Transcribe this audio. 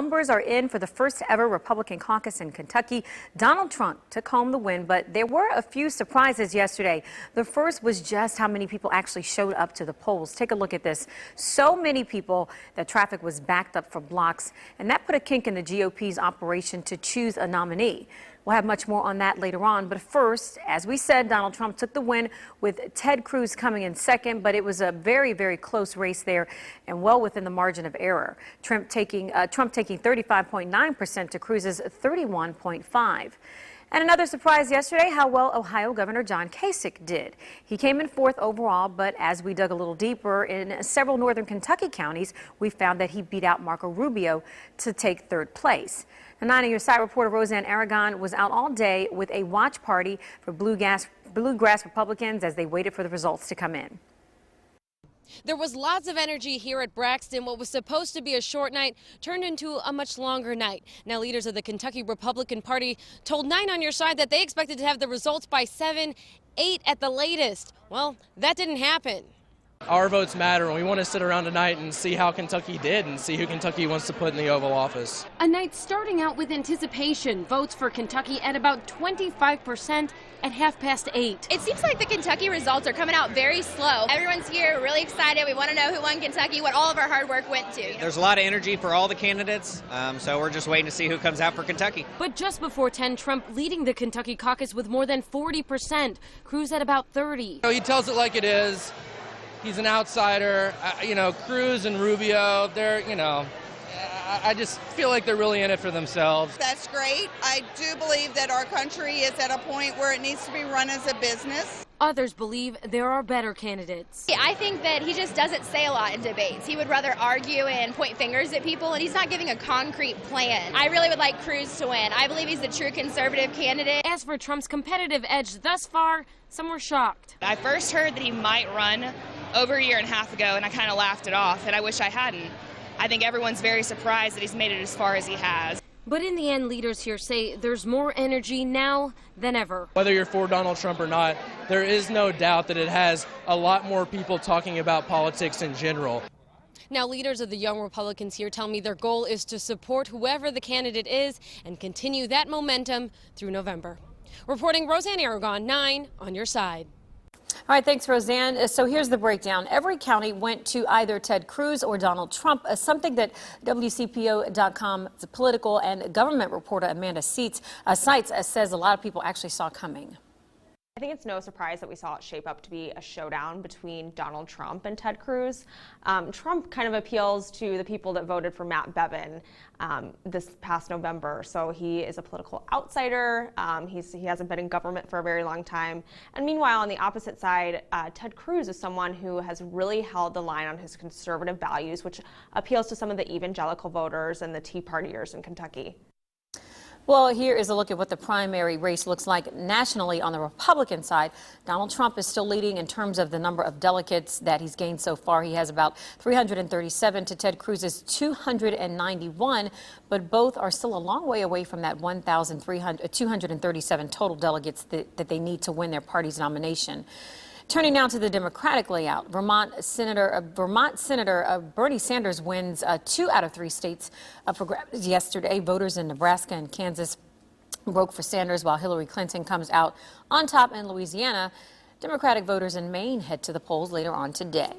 numbers are in for the first ever Republican caucus in Kentucky. Donald Trump took home the win, but there were a few surprises yesterday. The first was just how many people actually showed up to the polls. Take a look at this. So many people that traffic was backed up for blocks, and that put a kink in the GOP's operation to choose a nominee. We'll have much more on that later on. But first, as we said, Donald Trump took the win with Ted Cruz coming in second. But it was a very, very close race there and well within the margin of error. Trump taking 35.9% to Cruz's 31.5%. And another surprise yesterday, how well Ohio Governor John Kasich did. He came in fourth overall, but as we dug a little deeper in several northern Kentucky counties, we found that he beat out Marco Rubio to take third place. And 9 on your side reporter Roseanne Aragon was out all day with a watch party for bluegrass Republicans as they waited for the results to come in. There was lots of energy here at Braxton. What was supposed to be a short night turned into a much longer night. Now, leaders of the Kentucky Republican Party told 9 on your side that they expected to have the results by 7, 8 at the latest. Well, that didn't happen. Our votes matter, and we want to sit around tonight and see how Kentucky did and see who Kentucky wants to put in the Oval Office. A night starting out with anticipation. Votes for Kentucky at about 25% at 8:30. It seems like the Kentucky results are coming out very slow. Everyone's here, really excited. We want to know who won Kentucky, what all of our hard work went to. There's a lot of energy for all the candidates, so we're just waiting to see who comes out for Kentucky. But just before 10, Trump leading the Kentucky caucus with more than 40%. Cruz at about 30%. He tells it like it is. He's an outsider. Cruz and Rubio, I just feel like they're really in it for themselves. That's great. I do believe that our country is at a point where it needs to be run as a business. Others believe there are better candidates. I think that he just doesn't say a lot in debates. He would rather argue and point fingers at people, and he's not giving a concrete plan. I really would like Cruz to win. I believe he's the true conservative candidate. As for Trump's competitive edge thus far, some were shocked. I first heard that he might run over a year and a half ago, and I kind of laughed it off, and I wish I hadn't. I think everyone's very surprised that he's made it as far as he has. But in the end, leaders here say there's more energy now than ever. Whether you're for Donald Trump or not, there is no doubt that it has a lot more people talking about politics in general. Now, leaders of the young Republicans here tell me their goal is to support whoever the candidate is and continue that momentum through November. Reporting Roseanne Aragon, 9 on your side. All right, thanks, Roseanne. So here's the breakdown. Every county went to either Ted Cruz or Donald Trump, something that WCPO.com's political and government reporter Amanda Seitz says a lot of people actually saw coming. I think it's no surprise that we saw it shape up to be a showdown between Donald Trump and Ted Cruz. Trump kind of appeals to the people that voted for Matt Bevin this past November. So he is a political outsider. He hasn't been in government for a very long time. And meanwhile, on the opposite side, Ted Cruz is someone who has really held the line on his conservative values, which appeals to some of the evangelical voters and the Tea Partiers in Kentucky. Well, here is a look at what the primary race looks like nationally on the Republican side. Donald Trump is still leading in terms of the number of delegates that he's gained so far. He has about 337 to Ted Cruz's 291, but both are still a long way away from that 237 total delegates that they need to win their party's nomination. Turning now to the Democratic layout, Vermont Senator Bernie Sanders wins 2 out of 3 states up for grabs yesterday. Voters in Nebraska and Kansas broke for Sanders, while Hillary Clinton comes out on top in Louisiana. Democratic voters in Maine head to the polls later on today.